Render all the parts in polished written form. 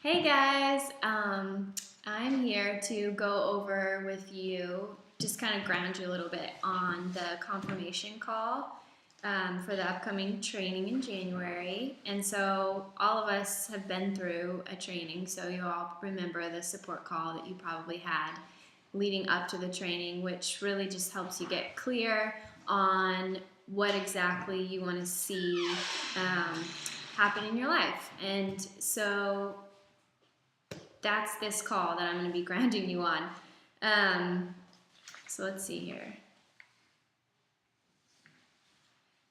Hey guys, I'm here to go over with you, just kind of ground you a little bit on the confirmation call for the upcoming training in January. And so all of us have been through a training, so you all remember the support call that you probably had leading up to the training, which really just helps you get clear on what exactly you want to see happen in your life. And so that's this call that I'm going to be grounding you on. So let's see here.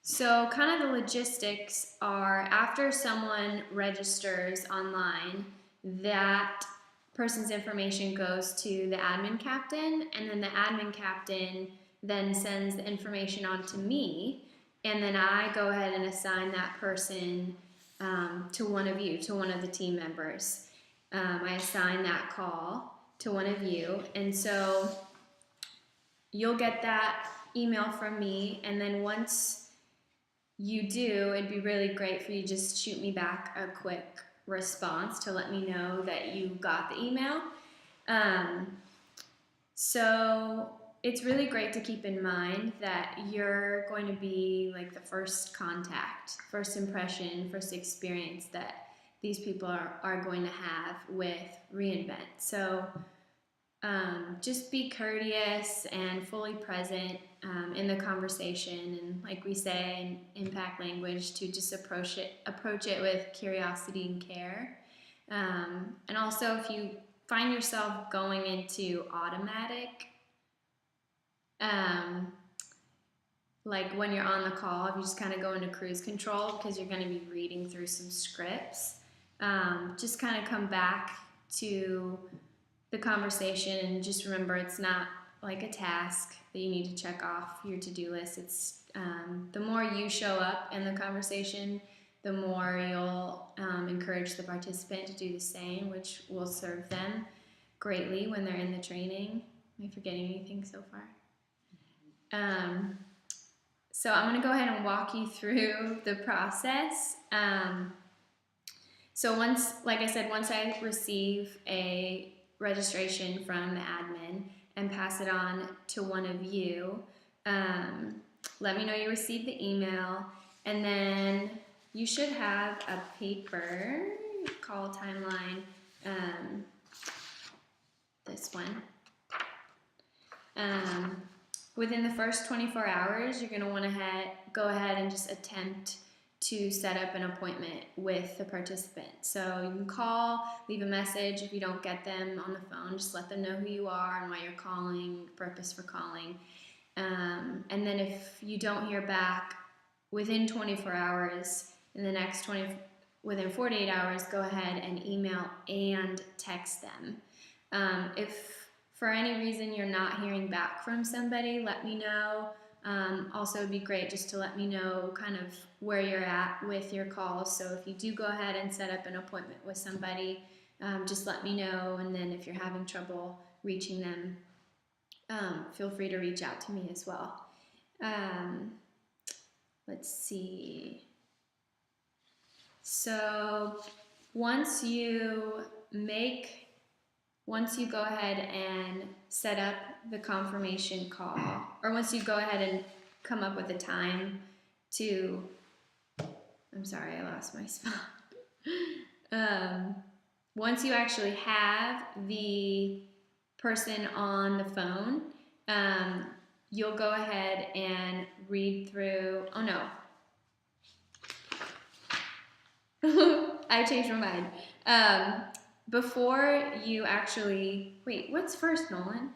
So kind of the logistics are after someone registers online, that person's information goes to the admin captain, and then the admin captain then sends the information on to me, and then I go ahead and assign that person to one of you, to one of the team members. I assign that call to one of you, and so you'll get that email from me, and then once you do, it'd be really great for you to just shoot me back a quick response to let me know that you got the email. So it's really great to keep in mind that you're going to be like the first contact, first impression, first experience that these people are going to have with Reinvent. So just be courteous and fully present in the conversation, and like we say in impact language, to just approach it with curiosity and care. And also, if you find yourself going into automatic, like when you're on the call, if you just kind of go into cruise control because you're going to be reading through some scripts, just kind of come back to the conversation and just remember it's not like a task that you need to check off your to-do list. It's the more you show up in the conversation, the more you'll encourage the participant to do the same, which will serve them greatly when they're in the training. Am I forgetting anything so far? So I'm going to go ahead and walk you through the process. So once I receive a registration from the admin and pass it on to one of you, let me know you received the email, and then you should have a paper call timeline, this one. Within the first 24 hours, you're going to want to go ahead and just attempt to set up an appointment with the participant. So you can call, leave a message. If you don't get them on the phone, just let them know who you are and why you're calling, purpose for calling. And then if you don't hear back within 24 hours, within 48 hours, go ahead and email and text them. If for any reason you're not hearing back from somebody, let me know. Also, it'd be great just to let me know kind of where you're at with your calls. So if you do go ahead and set up an appointment with somebody, just let me know. And then if you're having trouble reaching them, feel free to reach out to me as well. Let's see. So once you go ahead and set up the confirmation call, or once you go ahead and come up with a time to, I'm sorry, I lost my spot. Once you actually have the person on the phone, you'll go ahead and read through, oh no. I changed my mind. Before you actually, wait, what's first, Nolan?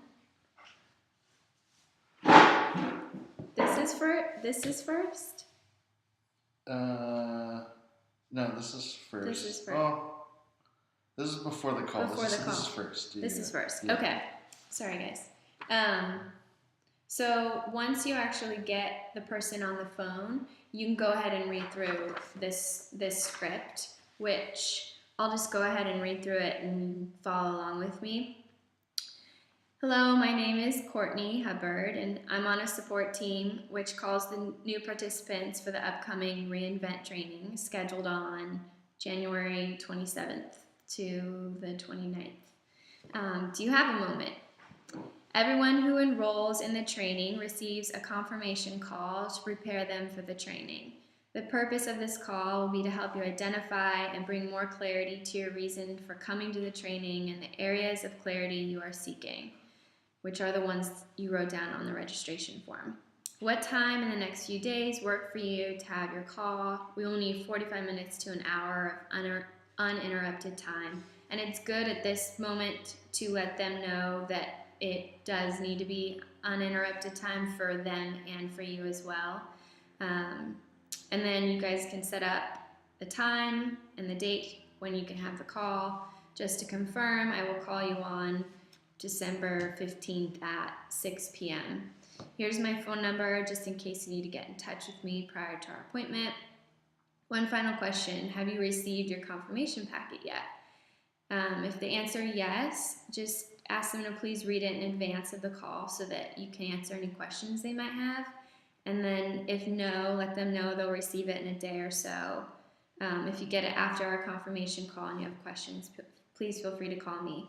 This is first? No, this is first. This is first. Oh, this is before the call. This is first. This is first. Yeah. Okay. Sorry, guys. So once you actually get the person on the phone, you can go ahead and read through this script, which I'll just go ahead and read through it and follow along with me. Hello, my name is Cortney Hubbard, and I'm on a support team which calls the new participants for the upcoming Reinvent training scheduled on January 27th, to the 29th. Do you have a moment? Everyone who enrolls in the training receives a confirmation call to prepare them for the training. The purpose of this call will be to help you identify and bring more clarity to your reason for coming to the training and the areas of clarity you are seeking, which are the ones you wrote down on the registration form. What time in the next few days work for you to have your call? We will need 45 minutes to an hour of uninterrupted time. And it's good at this moment to let them know that it does need to be uninterrupted time for them and for you as well. And then you guys can set up the time and the date when you can have the call. Just to confirm, I will call you on December 15th at 6 p.m. Here's my phone number just in case you need to get in touch with me prior to our appointment. One final question, have you received your confirmation packet yet? If they answer yes, just ask them to please read it in advance of the call so that you can answer any questions they might have. And then if no, let them know they'll receive it in a day or so. If you get it after our confirmation call and you have questions, please feel free to call me.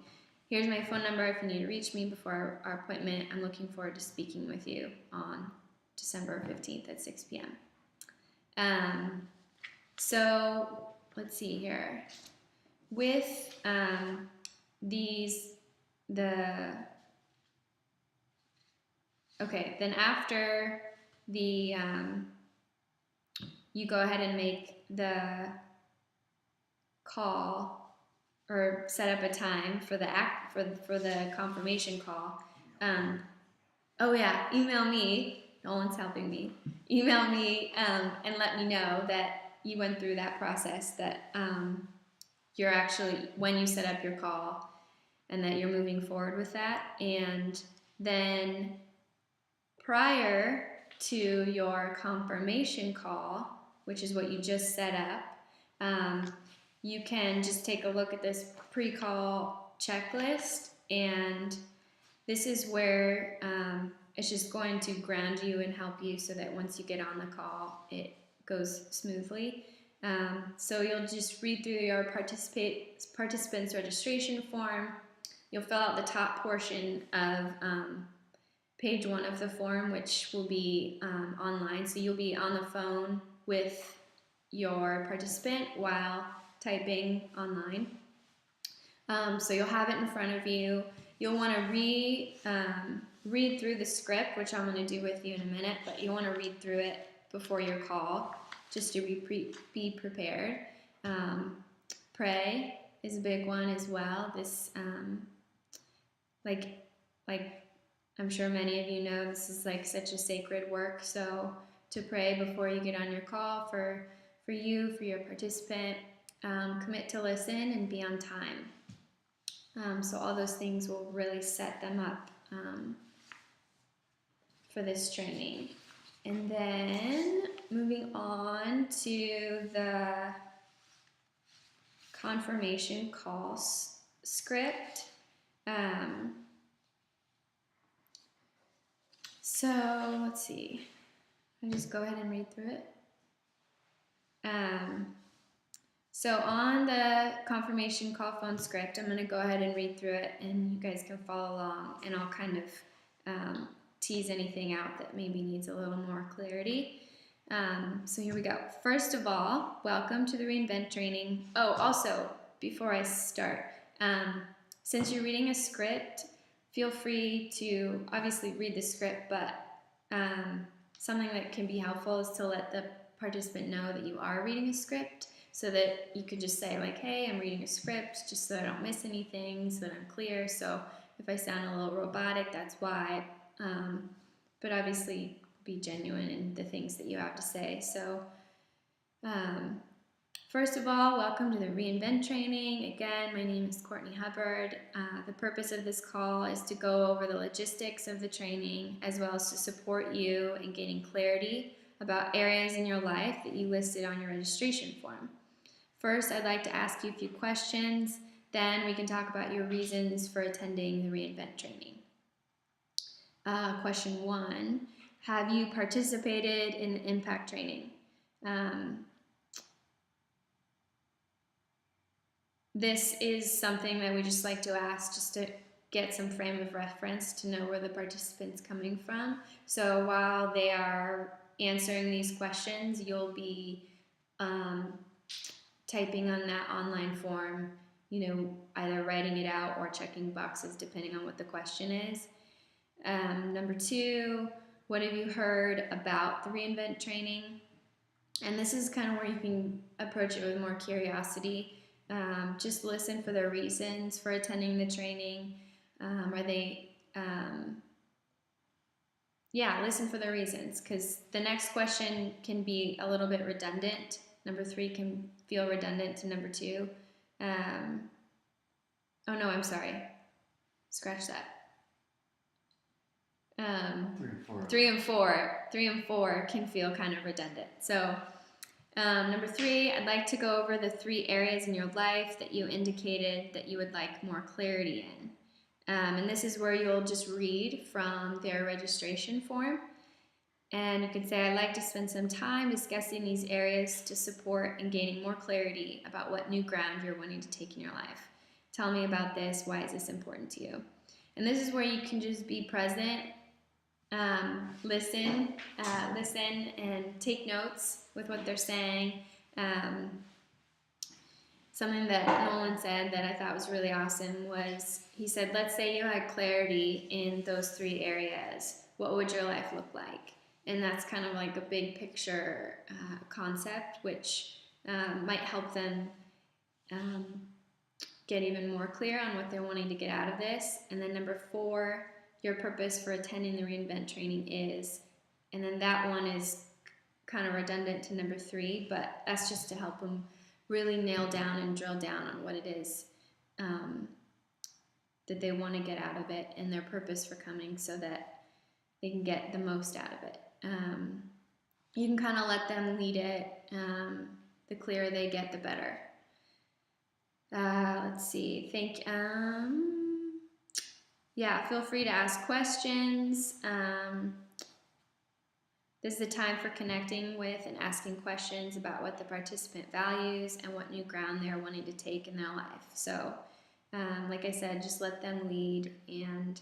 Here's my phone number if you need to reach me before our appointment. I'm looking forward to speaking with you on December 15th at 6 p.m. So let's see here. With then after the, you go ahead and make the call or set up a time for the confirmation call. Oh yeah, email me. No one's helping me. Email me and let me know that you went through that process, that you're actually, when you set up your call, and that you're moving forward with that. And then prior to your confirmation call, which is what you just set up, you can just take a look at this pre-call checklist, and this is where it's just going to ground you and help you so that once you get on the call, it goes smoothly. So you'll just read through your participants registration form. You'll fill out the top portion of page 1 of the form, which will be online. So you'll be on the phone with your participant while typing online. So you'll have it in front of you. You'll want to read through the script, which I'm going to do with you in a minute, but you want to read through it before your call, just to be prepared. Pray is a big one as well. This, like I'm sure many of you know, this is like such a sacred work. So to pray before you get on your call for you, for your participant, commit to listen and be on time. So all those things will really set them up for this training. And then moving on to the confirmation call script. So let's see. I'll just go ahead and read through it. So on the confirmation call phone script, I'm going to go ahead and read through it, and you guys can follow along, and I'll kind of tease anything out that maybe needs a little more clarity. So here we go. First of all, welcome to the Reinvent training. Oh, also, before I start, since you're reading a script, feel free to obviously read the script, but something that can be helpful is to let the participant know that you are reading a script, so that you could just say like, hey, I'm reading a script, just so I don't miss anything, so that I'm clear. So if I sound a little robotic, that's why. But obviously be genuine in the things that you have to say. So first of all, welcome to the Reinvent training. Again, my name is Courtney Hubbard. The purpose of this call is to go over the logistics of the training, as well as to support you in gaining clarity about areas in your life that you listed on your registration form. First, I'd like to ask you a few questions. Then we can talk about your reasons for attending the Reinvent training. Question 1, have you participated in the impact training? this is something that we just like to ask just to get some frame of reference to know where the participant's coming from. So while they are answering these questions, you'll be typing on that online form, either writing it out or checking boxes depending on what the question is. Number 2, what have you heard about the Reinvent training? And this is kind of where you can approach it with more curiosity. Just listen for their reasons for attending the training. Listen for their reasons, because the next question can be a little bit redundant. Number 3 can feel redundant to number 2. Scratch that. 3 and 4 can feel kind of redundant. So number 3, I'd like to go over the 3 areas in your life that you indicated that you would like more clarity in. And this is where you'll just read from their registration form. And you can say, I'd like to spend some time discussing these areas to support and gaining more clarity about what new ground you're wanting to take in your life. Tell me about this. Why is this important to you? And this is where you can just be present, listen and take notes with what they're saying. Something that Nolan said that I thought was really awesome was, he said, let's say you had clarity in those 3 areas. What would your life look like? And that's kind of like a big picture concept, which might help them get even more clear on what they're wanting to get out of this. And then number 4, your purpose for attending the Reinvent training is, and then that one is kind of redundant to number 3, but that's just to help them really nail down and drill down on what it is that they want to get out of it and their purpose for coming, so that they can get the most out of it. You can kind of let them lead it. The clearer they get, the better. Let's see. Feel free to ask questions. This is the time for connecting with and asking questions about what the participant values and what new ground they're wanting to take in their life. So, like I said, just let them lead. And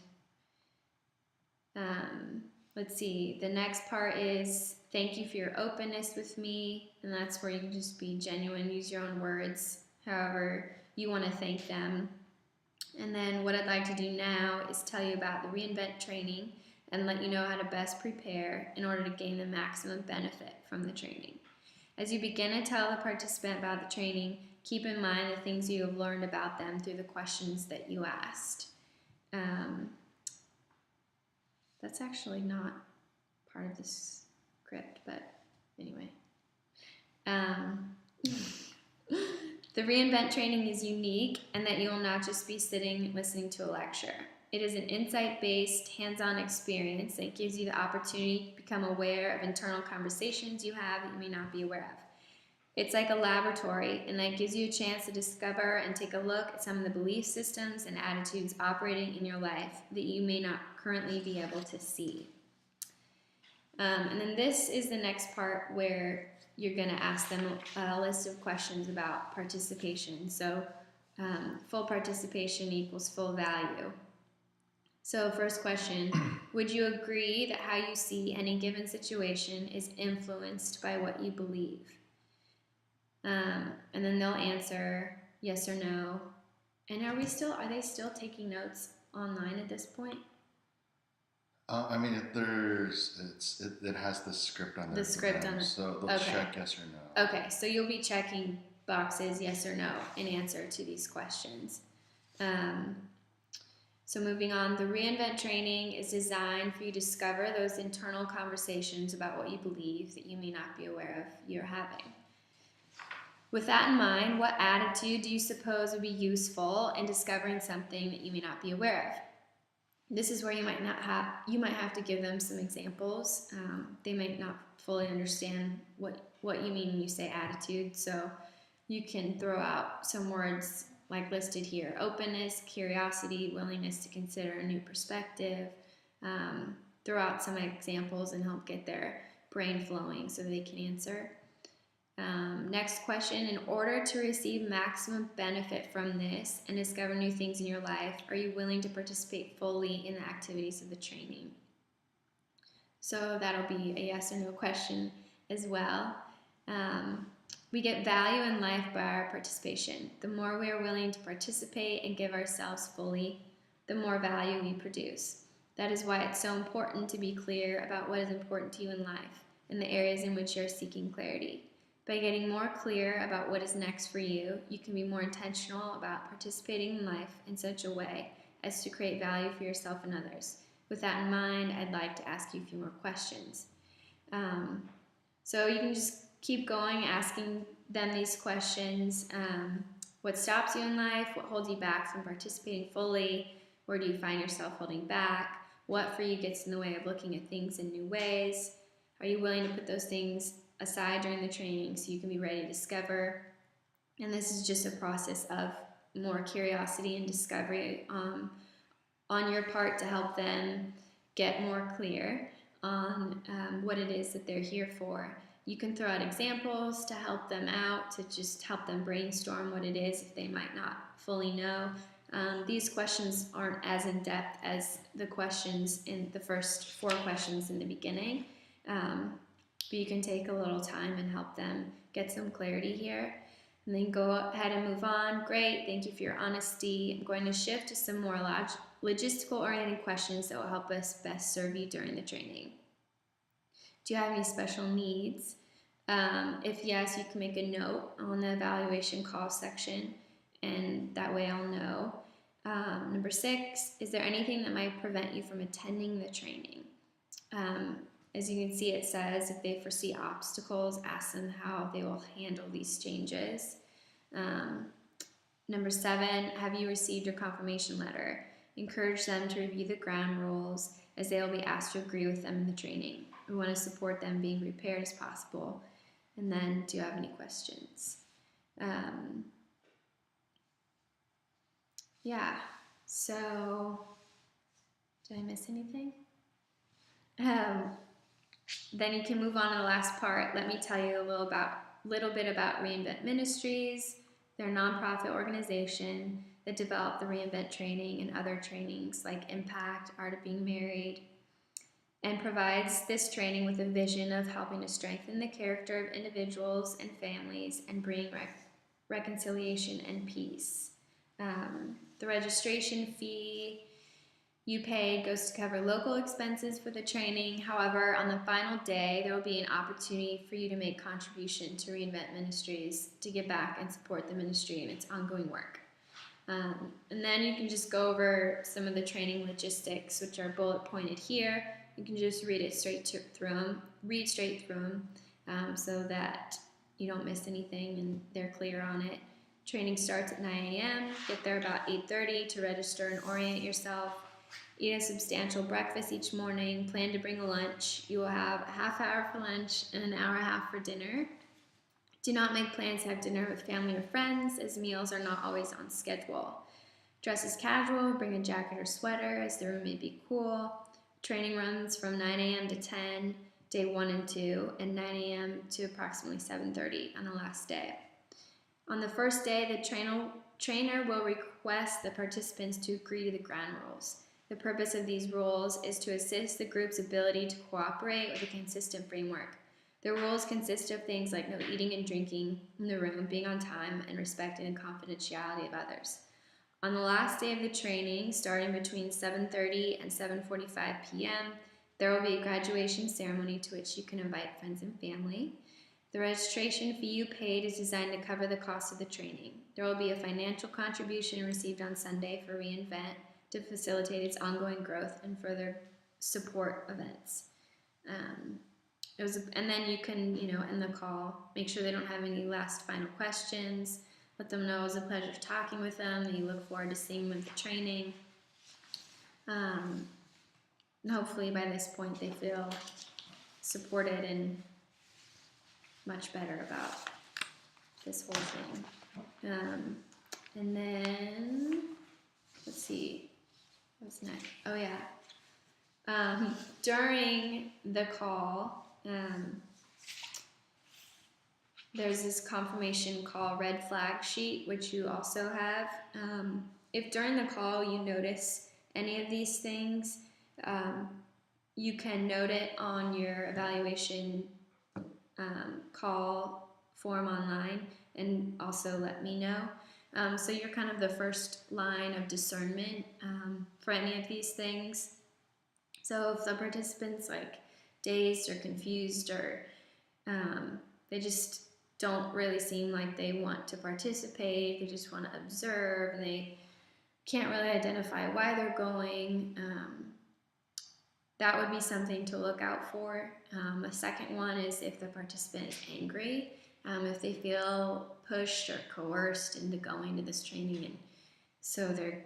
let's see, the next part is thank you for your openness with me. And that's where you can just be genuine, use your own words, however you want to thank them. And then what I'd like to do now is tell you about the Reinvent training and let you know how to best prepare in order to gain the maximum benefit from the training. As you begin to tell the participant about the training, keep in mind the things you have learned about them through the questions that you asked. That's actually not part of this script, but anyway. The Reinvent training is unique in that you will not just be sitting listening to a lecture. It is an insight-based, hands-on experience that gives you the opportunity to become aware of internal conversations you have that you may not be aware of. It's like a laboratory, and that gives you a chance to discover and take a look at some of the belief systems and attitudes operating in your life that you may not currently be able to see. And then this is the next part where you're going to ask them a list of questions about participation. So full participation equals full value. So first question, would you agree that how you see any given situation is influenced by what you believe? And then they'll answer yes or no. And are they still taking notes online at this point? It has the script on there. So they'll check yes or no. Okay, so you'll be checking boxes yes or no in answer to these questions. So moving on, the Reinvent training is designed for you to discover those internal conversations about what you believe that you may not be aware of you're having. With that in mind, what attitude do you suppose would be useful in discovering something that you may not be aware of? This is where you might have to give them some examples. They might not fully understand what you mean when you say attitude, so you can throw out some words like listed here: openness, curiosity, willingness to consider a new perspective. Throw out some examples and help get their brain flowing so they can answer. Next question, in order to receive maximum benefit from this and discover new things in your life, are you willing to participate fully in the activities of the training? So that'll be a yes or no question as well. We get value in life by our participation. The more we are willing to participate and give ourselves fully, the more value we produce. That is why it's so important to be clear about what is important to you in life and the areas in which you're seeking clarity. By getting more clear about what is next for you, you can be more intentional about participating in life in such a way as to create value for yourself and others. With that in mind, I'd like to ask you a few more questions. So you can just keep going, asking them these questions. What stops you in life? What holds you back from participating fully? Where do you find yourself holding back? What for you gets in the way of looking at things in new ways? Are you willing to put those things aside during the training so you can be ready to discover? And this is just a process of more curiosity and discovery on your part to help them get more clear on what it is that they're here for. You can throw out examples to help them out, to just help them brainstorm what it is if they might not fully know. These questions aren't as in-depth as the questions in the first 4 questions in the beginning. But you can take a little time and help them get some clarity here. And then go ahead and move on. Great, thank you for your honesty. I'm going to shift to some more logistical-oriented questions that will help us best serve you during the training. Do you have any special needs? If yes, you can make a note on the evaluation call section, and that way I'll know. Number 6, is there anything that might prevent you from attending the training? As you can see, it says if they foresee obstacles, ask them how they will handle these changes. Number 7, have you received your confirmation letter? Encourage them to review the ground rules as they will be asked to agree with them in the training. We want to support them being prepared as possible. And then, do you have any questions? Yeah, so did I miss anything? Then you can move on to the last part. Let me tell you a little bit about Reinvent Ministries. They're a nonprofit organization that developed the Reinvent training and other trainings like Impact, Art of Being Married, and provides this training with a vision of helping to strengthen the character of individuals and families and bring reconciliation and peace. The registration fee you paid goes to cover local expenses for the training. However, on the final day, there will be an opportunity for you to make contribution to Reinvent Ministries to give back and support the ministry and its ongoing work. And then you can just go over some of the training logistics, which are bullet pointed here. You can just read straight through them, so that you don't miss anything and they're clear on it. Training starts at 9 a.m. Get there about 8:30 to register and orient yourself. Eat a substantial breakfast each morning. Plan to bring a lunch. You will have a half hour for lunch and an hour and a half for dinner. Do not make plans to have dinner with family or friends, as meals are not always on schedule. Dress as casual. Bring a jacket or sweater, as the room may be cool. Training runs from 9 a.m. to 10, day 1 and 2, and 9 a.m. to approximately 7:30 on the last day. On the first day, the trainer will request the participants to agree to the ground rules. The purpose of these rules is to assist the group's ability to cooperate with a consistent framework. The rules consist of things like no eating and drinking in the room, being on time, and respecting the confidentiality of others. On the last day of the training, starting between 7:30 and 7:45 p.m., there will be a graduation ceremony to which you can invite friends and family. The registration fee you paid is designed to cover the cost of the training. There will be a financial contribution received on Sunday for Reinvent to facilitate its ongoing growth and further support events. And then you can, end the call, make sure they don't have any last final questions. Let them know it was a pleasure talking with them, and you look forward to seeing them at the training. And hopefully by this point they feel supported and much better about this whole thing. And then, let's see, what's next? Oh yeah. During the call, there's this confirmation call red flag sheet, which you also have. If during the call you notice any of these things, you can note it on your evaluation call form online and also let me know. So you're kind of the first line of discernment for any of these things. So if the participant's like dazed or confused or they just don't really seem like they want to participate, they just want to observe, and they can't really identify why they're going, that would be something to look out for. A second one is if the participant is angry, if they feel pushed or coerced into going to this training, and so they're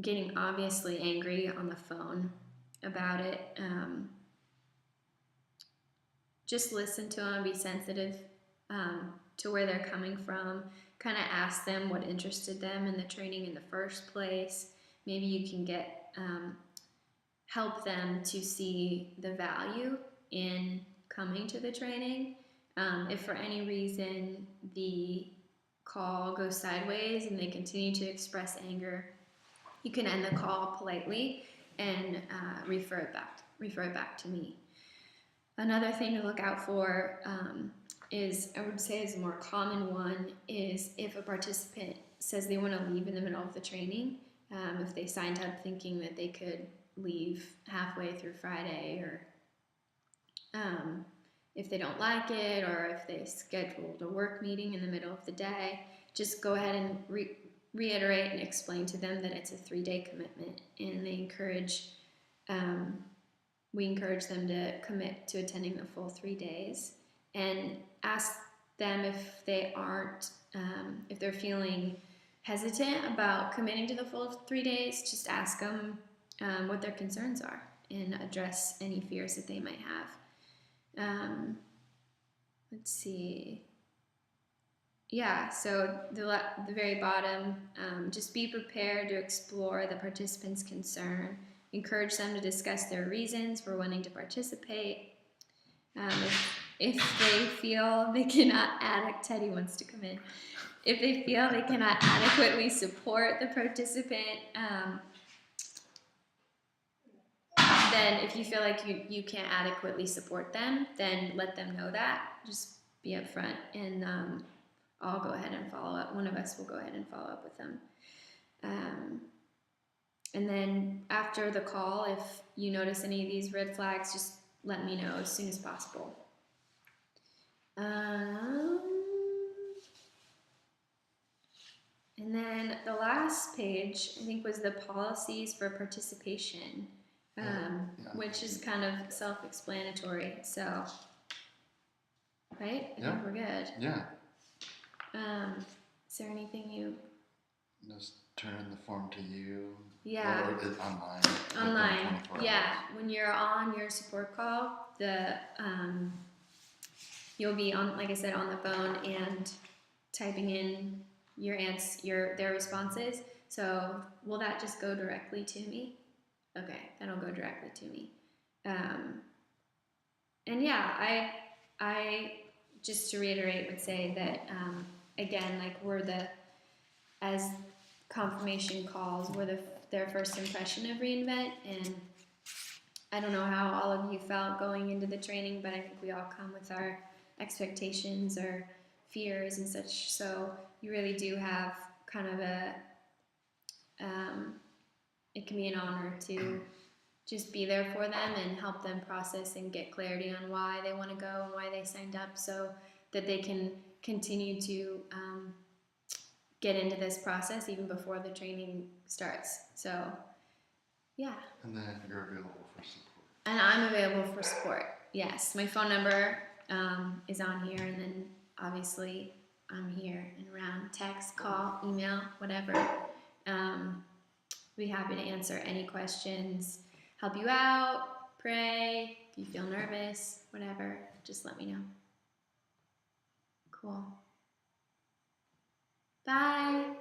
getting obviously angry on the phone about it. Just listen to them, be sensitive to where they're coming from, kind of ask them what interested them in the training in the first place. Maybe you can get help them to see the value in coming to the training. If for any reason the call goes sideways and they continue to express anger, you can end the call politely and refer it back to me. Another thing to look out for is, I would say is a more common one, is if a participant says they want to leave in the middle of the training, if they signed up thinking that they could leave halfway through Friday, or if they don't like it, or if they scheduled a work meeting in the middle of the day, just go ahead and reiterate and explain to them that it's a 3-day commitment, and we encourage them to commit to attending the full 3 days, and ask them if they aren't, if they're feeling hesitant about committing to the full 3 days, just ask them what their concerns are and address any fears that they might have. Let's see. Yeah, so the very bottom, just be prepared to explore the participant's concern. Encourage them to discuss their reasons for wanting to participate. If they feel they cannot Teddy wants to come in. If they feel they cannot adequately support the participant, then if you feel like you can't adequately support them, then let them know that. Just be upfront, and I'll go ahead and follow up. One of us will go ahead and follow up with them. And then after the call, if you notice any of these red flags, just let me know as soon as possible. And then the last page, I think, was the policies for participation, which is kind of self-explanatory. So, right? I think we're good. Yeah. Is there anything you... Just turn in the form to you. Yeah. Or is online. Online. Yeah. When you're on your support call, you'll be on, like I said, on the phone and typing in their responses. So will that just go directly to me? Okay, that'll go directly to me. And yeah, I just to reiterate would say that again, like as confirmation calls, we're their first impression of Reinvent, and I don't know how all of you felt going into the training, but I think we all come with our expectations or fears and such, so you really do have kind of it can be an honor to just be there for them and help them process and get clarity on why they want to go and why they signed up, so that they can continue to get into this process even before the training starts. So yeah. And then you're available for support. And I'm available for support. Yes, my phone number is on here, and then obviously I'm here and around. Text, call, email, whatever. Be happy to answer any questions, help you out, pray, if you feel nervous, whatever, just let me know. Cool. Bye.